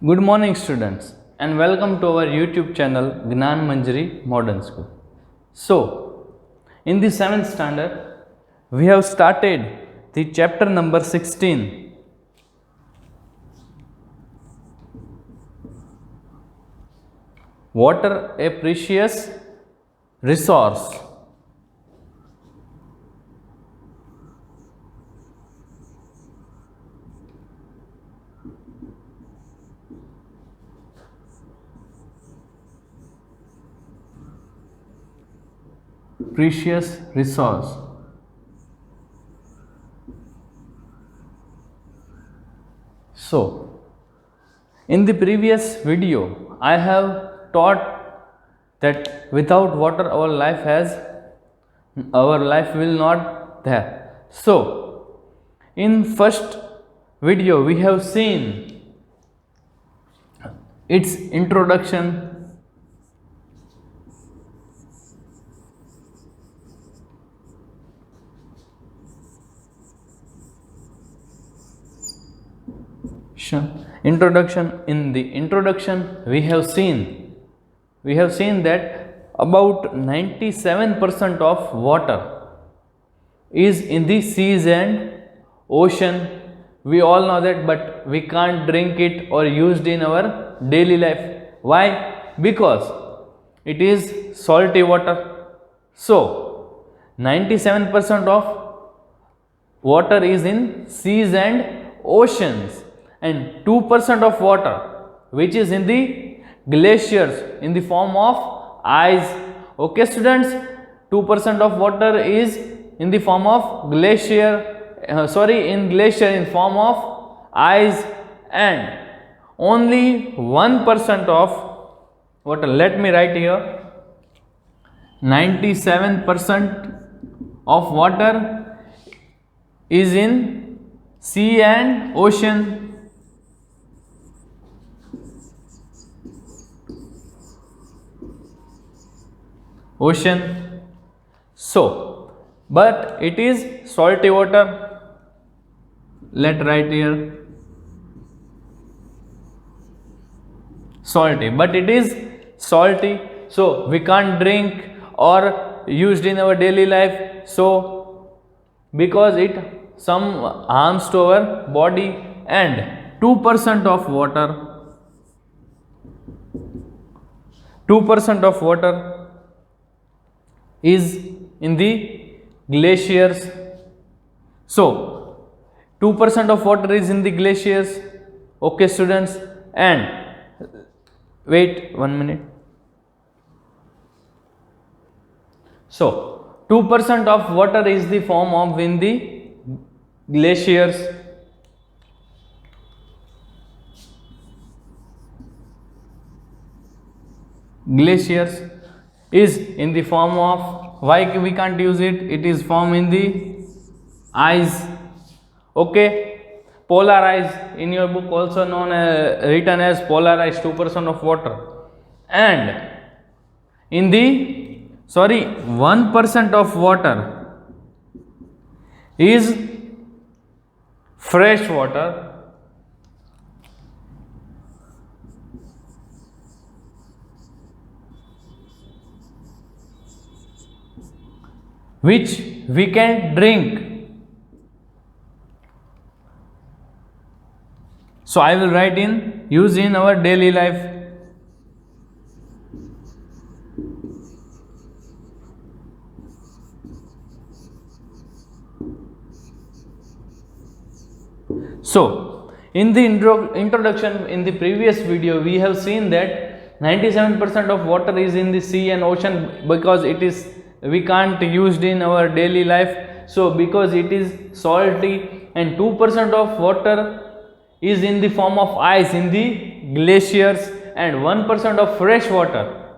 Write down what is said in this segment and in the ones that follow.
Good morning, students, and welcome to our YouTube channel Gnan Manjari Modern School. So, in the 7th standard, we have started the chapter number 16. Water, a precious resource. Precious resource. So, in the previous video, I have taught that without water our life will not there. So, in first video we have seen its introduction, in the introduction we have seen that about 97% of water is in the seas and ocean. We all know that, but we can't drink it or use it in our daily life. Why? Because it is salty water. So 97% of water is in seas and oceans, and 2% of water which is in the glaciers in the form of ice. Okay, students, 2% of water is in the form of glacier in form of ice, and only 1% of water, let me write here, 97% of water is in sea and ocean. So, but it is salty water. Let write here salty, but it is salty, so we can't drink or used in our daily life. So because it some harms to our body, and 2% of water 2% of water is in the glaciers. So 2% of water is in the glaciers. Okay, students, and wait 1 minute. So 2% of water is the form of in the glaciers. Glaciers is in the form of, why we can't use it? It is form in the ice. Okay, polar ice in your book also known written as polar ice, 2% of water, and in the 1% of water is fresh water, which we can drink. So I will write in use in our daily life. So in the introduction in the previous video we have seen that 97% of water is in the sea and ocean, because it is we can't use it in our daily life. So because it is salty, and 2% of water is in the form of ice in the glaciers, and 1% of fresh water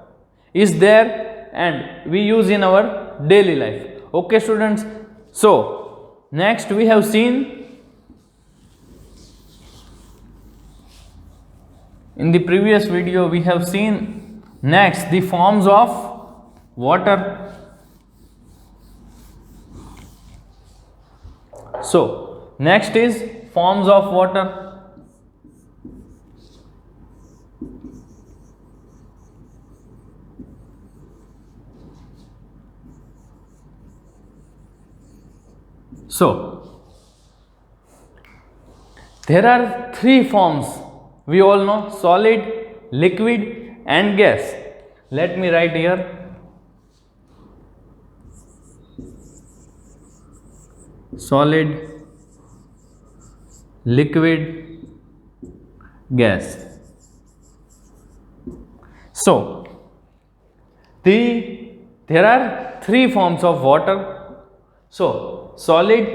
is there and we use in our daily life. Okay, students, so next we have seen in the previous video we have seen next the forms of water. So next is forms of water. So, there are three forms we all know: solid, liquid, and gas. Let me write here. Solid, liquid, gas. So, there are three forms of water. So, solid,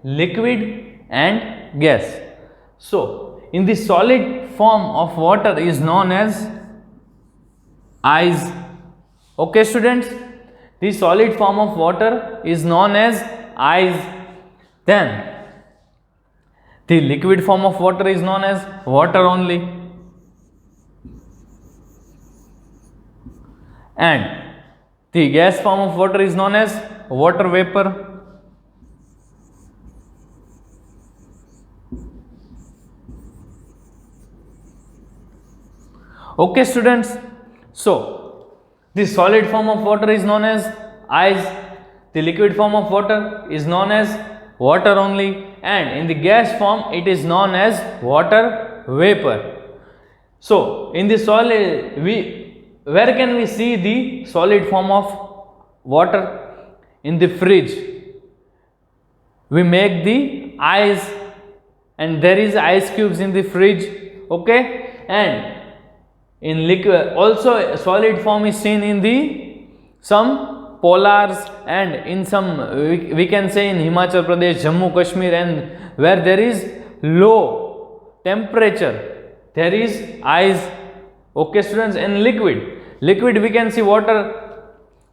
liquid, and gas. So, in the solid form of water is known as ice. Okay, students, the solid form of water is known as ice. Then, the liquid form of water is known as water only. And the gas form of water is known as water vapor. Okay, students. So, the solid form of water is known as ice. The liquid form of water is known as water only, and in the gas form it is known as water vapor. So, in the solid, where can we see the solid form of water? In the fridge. We make the ice, and there is ice cubes in the fridge. Okay, and in liquid also solid form is seen in the some polars, and in some we can say in Himachal Pradesh, Jammu Kashmir, and where there is low temperature, there is ice. Okay, students. And liquid we can see water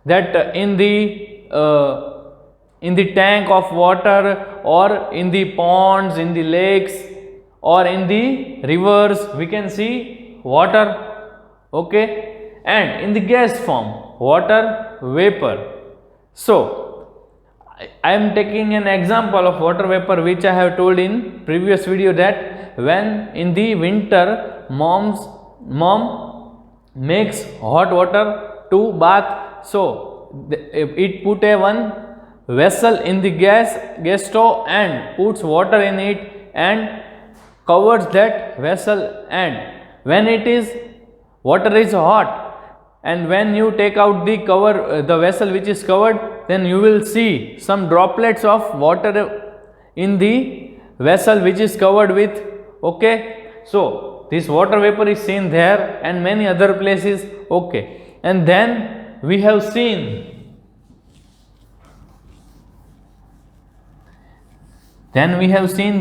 that in the tank of water, or in the ponds, in the lakes, or in the rivers, we can see water. Okay, and in the gas form, water vapor. So, I am taking an example of water vapor which I have told in previous video, that when in the winter mom makes hot water to bath, so it put a one vessel in the gas stove and puts water in it and covers that vessel, and when it is water is hot, and when you take out the cover, the vessel which is covered, then you will see some droplets of water in the vessel which is covered with. Okay, so this water vapor is seen there and many other places. Okay, and then we have seen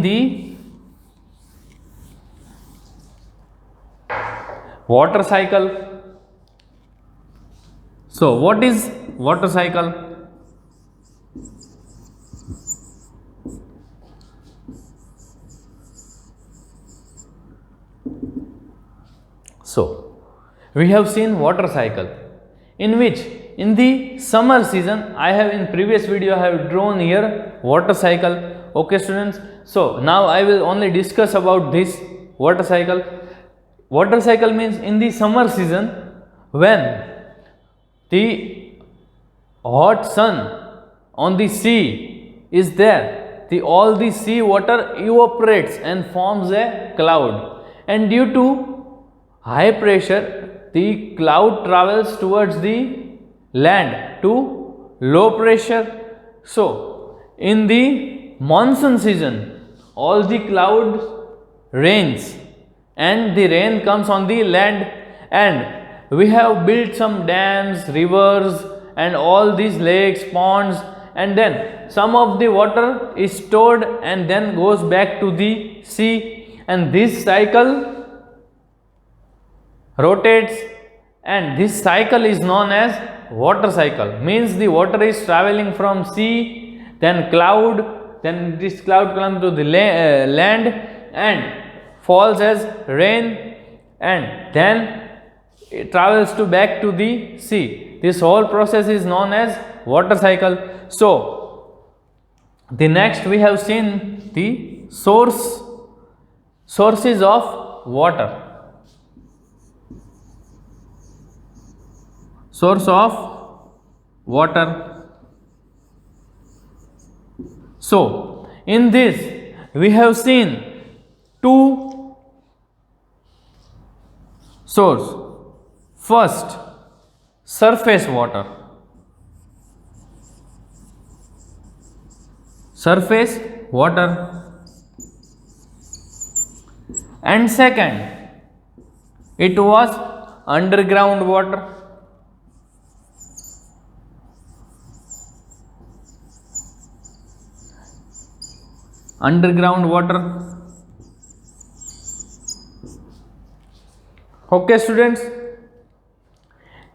the water cycle. So, what is water cycle? So, we have seen water cycle, in which in the summer season, I have in previous video I have drawn here water cycle. Okay, students. So, now I will only discuss about this water cycle. Water cycle means in the summer season, when the hot sun on the sea is there, all the sea water evaporates and forms a cloud, and due to high pressure, the cloud travels towards the land to low pressure. So, in the monsoon season, all the clouds rains, and the rain comes on the land, and we have built some dams, rivers, and all these lakes, ponds, and then some of the water is stored and then goes back to the sea, and this cycle rotates, and this cycle is known as water cycle. Means the water is traveling from sea, then cloud, then this cloud comes to the land and falls as rain, and then it travels back to the sea. This whole process is known as water cycle. So, the next we have seen the sources of water. Source of water. So, in this we have seen two source. First, surface water. Surface water. And second, it was underground water. Underground water. Okay, students.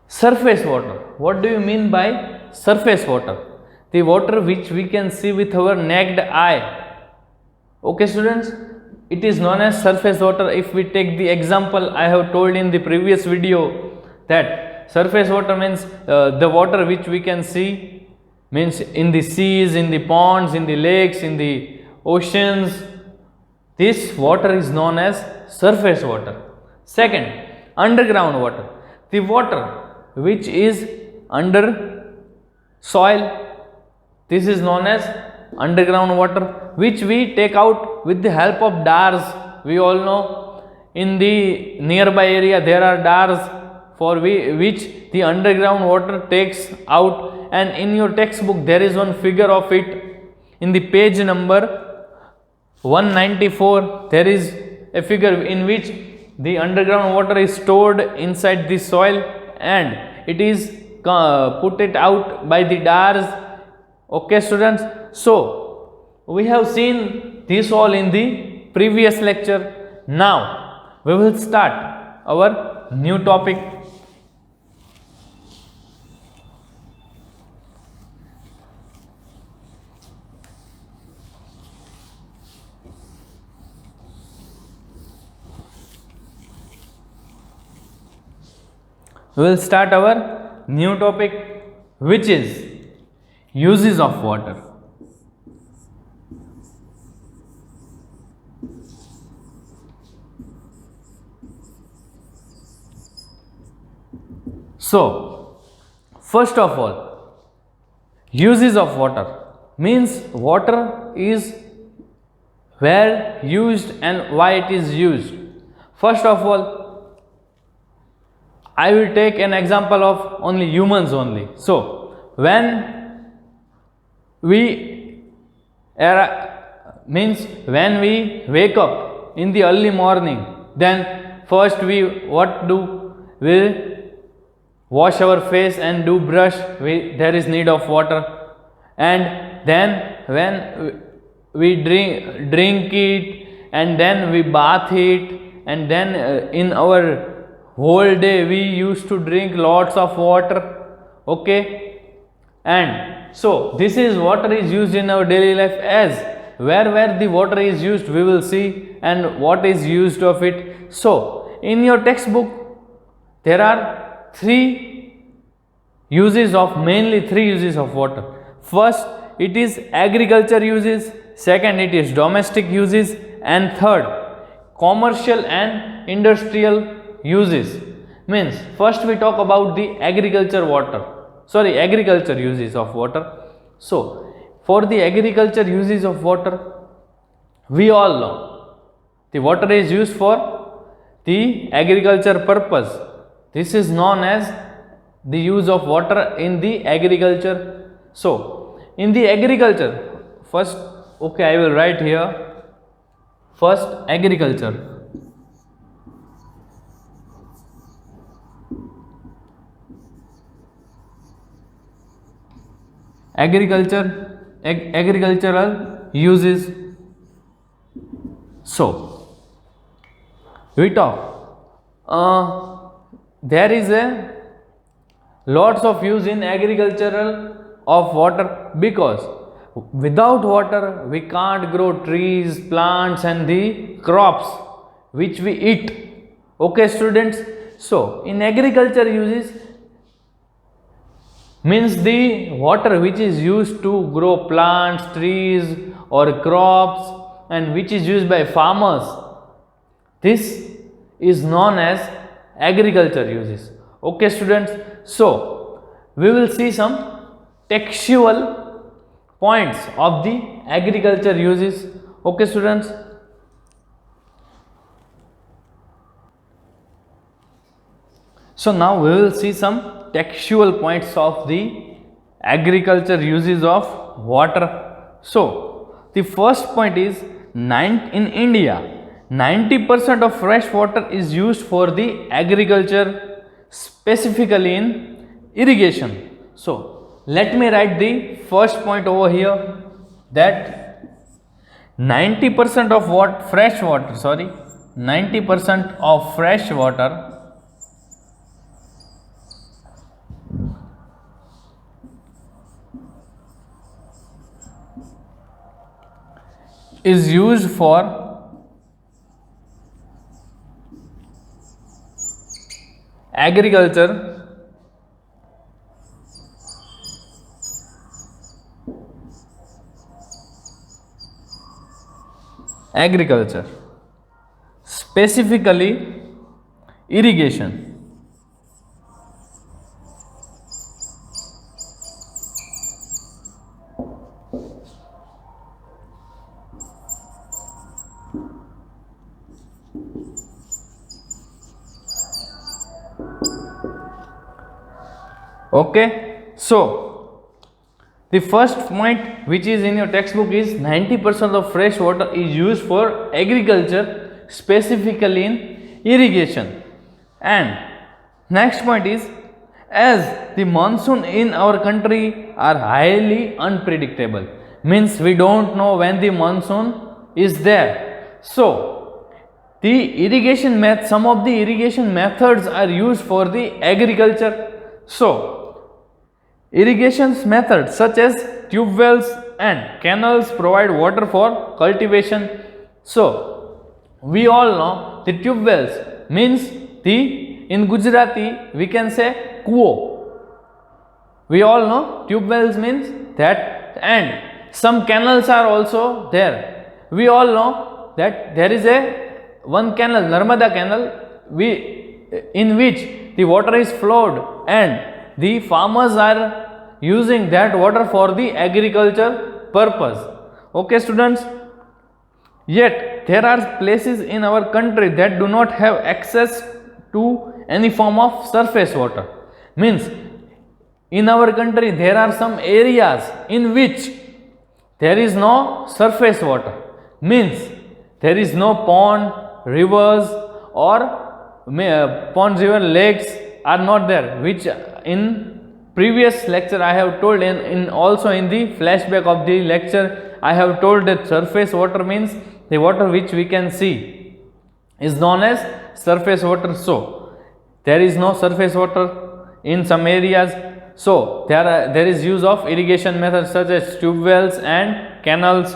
Surface water. What do you mean by surface water? The water which we can see with our naked eye. Okay, students. It is known as surface water. If we take the example I have told in the previous video, that surface water means the water which we can see, means in the seas, in the ponds, in the lakes, in the oceans. This water is known as surface water. Second, underground water. The water which is under soil, this is known as underground water, which we take out with the help of dars. We all know in the nearby area there are dars for which the underground water takes out, and in your textbook there is one figure of it in the page number 194. There is a figure in which the underground water is stored inside the soil and it is put it out by the dars. Okay, students. So we have seen this all in the previous lecture. Now we will start our new topic. We will start our new topic, which is uses of water. So, first of all, uses of water means water is where used and why it is used. First of all, I will take an example of only humans only. So, when we when we wake up in the early morning, then first we what do? We wash our face and do brush. There is need of water, and then when we drink it, and then we bath it, and then in our whole day we used to drink lots of water. Okay, and so this is water is used in our daily life. As where the water is used, we will see, and what is used of it. So in your textbook there are mainly three uses of water. First, it is agriculture uses. Second, it is domestic uses, and third, commercial and industrial uses. Means first we talk about the agriculture uses of water. So for the agriculture uses of water, we all know the water is used for the agriculture purpose. This is known as the use of water in the agriculture. So in the agriculture, first, okay, I will write here. First, agriculture. Agricultural uses. So we talk. There is a lots of use in agricultural of water, because without water we can't grow trees, plants, and the crops which we eat. Okay, students. So in agriculture uses means the water which is used to grow plants, trees, or crops, and which is used by farmers. This is known as agriculture uses. Okay, students. So we will see some textual points of the agriculture uses. Okay students. So now we will see some textual points of the agriculture uses of water. So the first point is in India 90% of fresh water is used for the agriculture, specifically in irrigation. So let me write the first point over here, that 90% of 90% of fresh water is used for agriculture, specifically irrigation. Okay, so the first point which is in your textbook is 90% of fresh water is used for agriculture, specifically in irrigation. And next point is, as the monsoon in our country are highly unpredictable, means we don't know when the monsoon is there. So the some of the irrigation methods are used for the agriculture. So irrigation methods such as tube wells and canals provide water for cultivation. So we all know the tube wells means in Gujarati we can say kuo. We all know tube wells means that, and some canals are also there. We all know that there is one canal, Narmada canal, in which the water is flowed and the farmers are using that water for the agriculture purpose. Okay students, yet there are places in our country that do not have access to any form of surface water. Means in our country there are some areas in which there is no surface water, means there is no pond, rivers or ponds, river, lakes are not there, which in previous lecture I have told, in also in the flashback of the lecture I have told that surface water means the water which we can see is known as surface water. So there is no surface water in some areas, so there is use of irrigation methods such as tube wells and canals.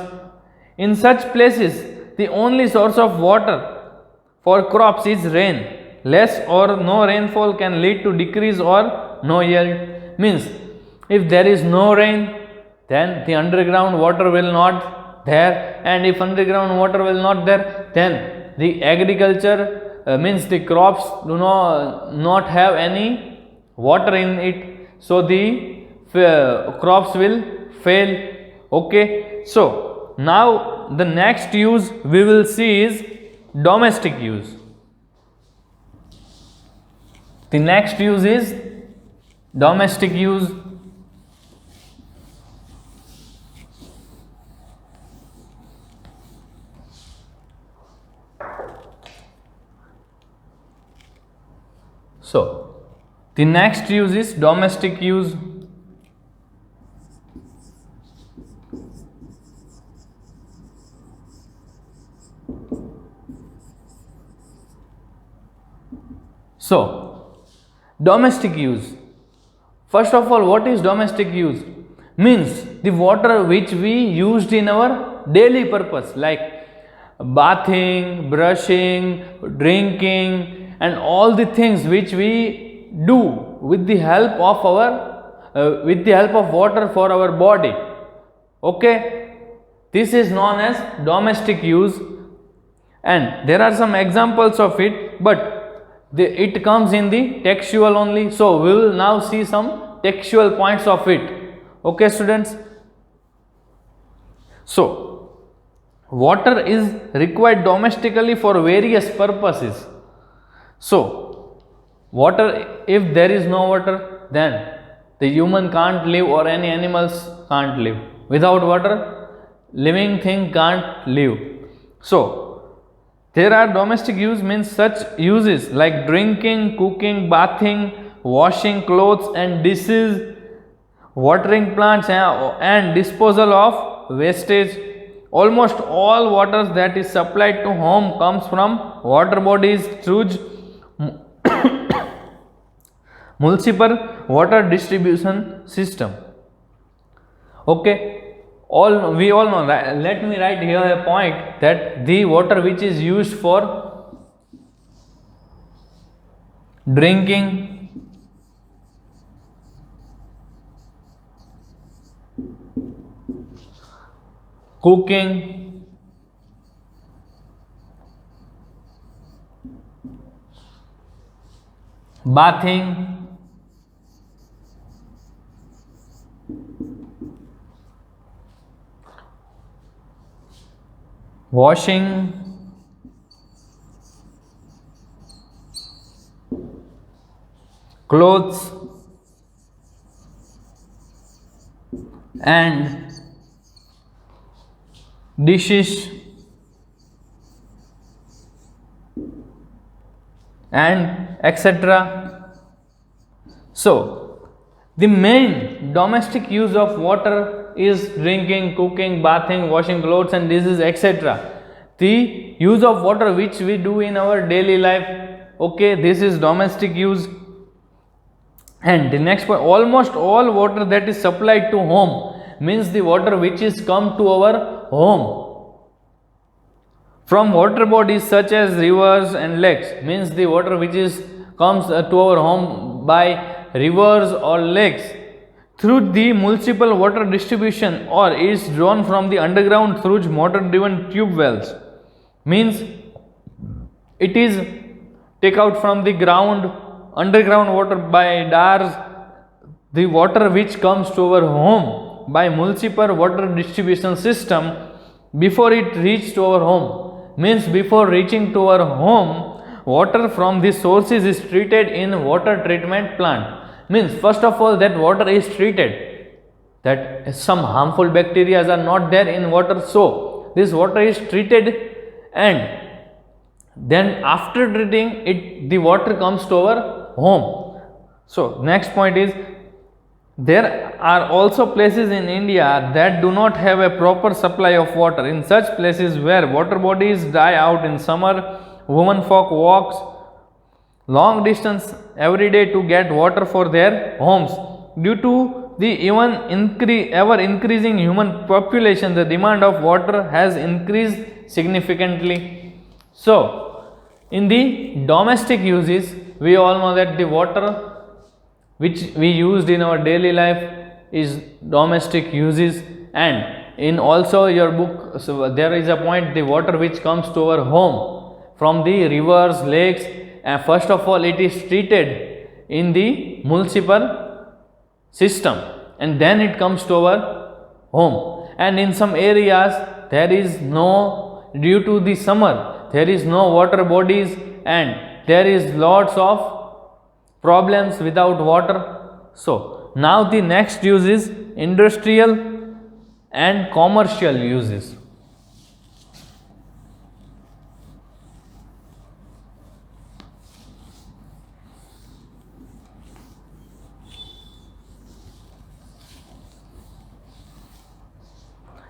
In such places the only source of water for crops is rain. Less or no rainfall can lead to decrease or no yield. Means if there is no rain, then the underground water will not there, and if underground water will not there, then the agriculture means the crops do not have any water in it, so the crops will fail. Okay, so now the next use we will see is domestic use. The next use is domestic use. So the next use is domestic use. So domestic use, first of all, what is domestic use? Means the water which we used in our daily purpose, like bathing, brushing, drinking, and all the things which we do with the help of water for our body. Okay, this is known as domestic use, and there are some examples of it, but it comes in the textual only. So we will now see some textual points of it. Okay students. So water is required domestically for various purposes. So water, if there is no water, then the human can't live or any animals can't live. Without water, living thing can't live. So there are domestic use, means such uses like drinking, cooking, bathing, washing clothes and dishes, watering plants and disposal of wastage. Almost all water that is supplied to home comes from water bodies through municipal water distribution system. Okay, we all know. Let me write here a point that the water which is used for drinking, cooking, bathing, washing, clothes and dishes and etc. So the main domestic use of water is drinking, cooking, bathing, washing clothes and dishes, etc. The use of water which we do in our daily life, okay, this is domestic use. And the next point, almost all water that is supplied to home, means the water which is come to our home from water bodies such as rivers and lakes, means the water which is comes to our home by rivers or lakes through the municipal water distribution, or is drawn from the underground through motor driven tube wells, means it is take out from the ground, underground water by DARs. The water which comes to our home by municipal water distribution system, before it reach to our home, means before reaching to our home, water from the sources is treated in water treatment plant. Means first of all that water is treated, that some harmful bacteria are not there in water, so this water is treated, and then after treating it, the water comes to our home. So next point is, there are also places in India that do not have a proper supply of water. In such places where water bodies die out in summer, women folk walks long distance every day to get water for their homes. Due to the ever increasing human population, the demand of water has increased significantly. So in the domestic uses, we all know that the water which we used in our daily life is domestic uses, and in also your book, so there is a point, the water which comes to our home from the rivers, lakes, and first of all it is treated in the municipal system and then it comes to our home. And in some areas there is no, due to the summer there is no water bodies and there is lots of problems without water. So now the next use is industrial and commercial uses.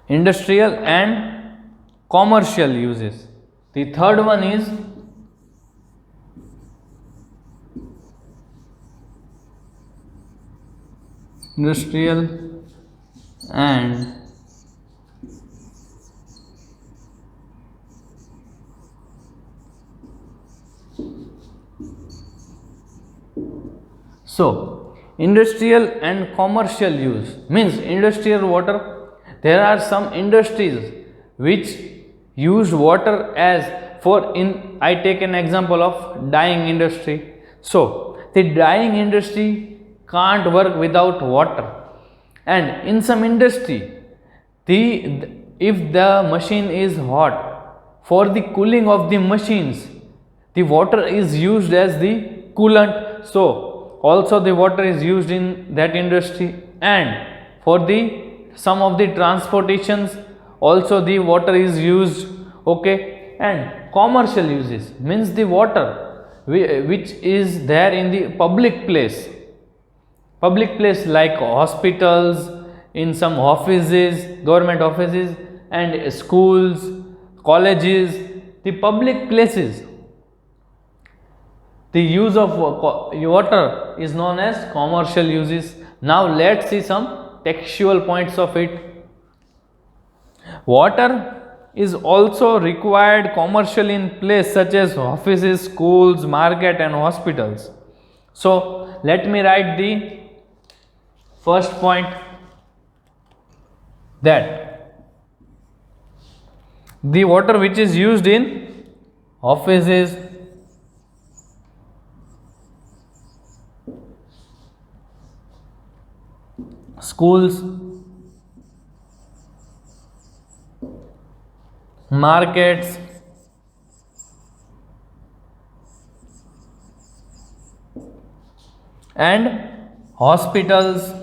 Industrial and commercial uses. The third one is industrial and so industrial and commercial use means industrial water. There are some industries which use water as for, in I take an example of dyeing industry. So the dyeing industry can't work without water, and in some industry if the machine is hot, for the cooling of the machines, the water is used as the coolant. So also the water is used in that industry, and for the some of the transportations also the water is used. Okay, and commercial uses means the water which is there in the public place like hospitals, in some offices, government offices, and schools, colleges, the public places. The use of water is known as commercial uses. Now let's see some textual points of it. Water is also required commercially in place such as offices, schools, market and hospitals. So let me write the first point, that the water which is used in offices, schools, markets, and hospitals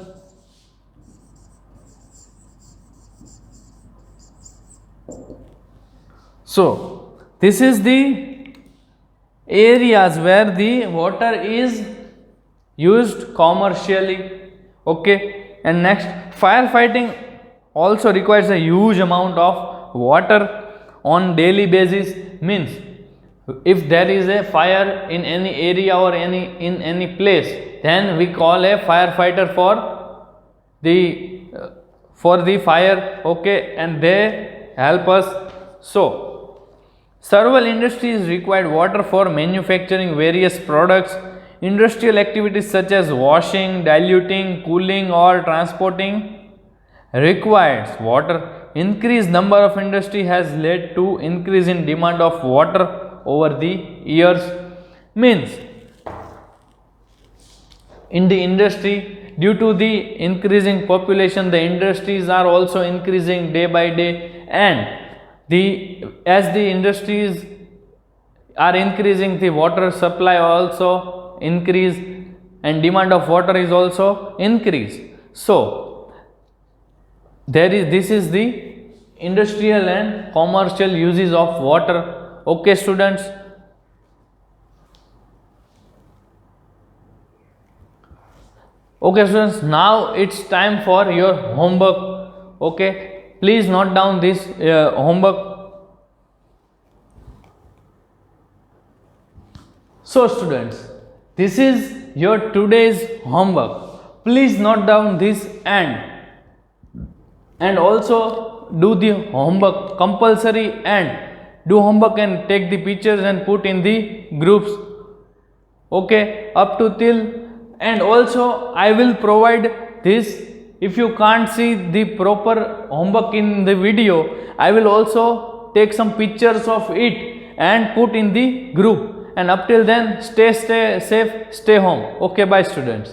so this is the areas where the water is used commercially. Okay, and next, firefighting also requires a huge amount of water on daily basis. Means if there is a fire in any area or in any place, then we call a firefighter for the fire. Okay, and they help us. So several industries required water for manufacturing various products. Industrial activities such as washing, diluting, cooling or transporting requires water. Increased number of industry has led to increase in demand of water over the years. Means in the industry, due to the increasing population, the industries are also increasing day by day, and as the industries are increasing, the water supply also increase and demand of water is also increase. So this is the industrial and commercial uses of water. Okay students, now it's time for your homework. Okay, please note down this homework. So students, this is your today's homework. Please note down this and also do the homework compulsory, and do homework and take the pictures and put in the groups. Okay, up to till, and also I will provide this. If you can't see the proper homework in the video, I will also take some pictures of it and put in the group. And up till then, stay safe, stay home. Okay, bye students.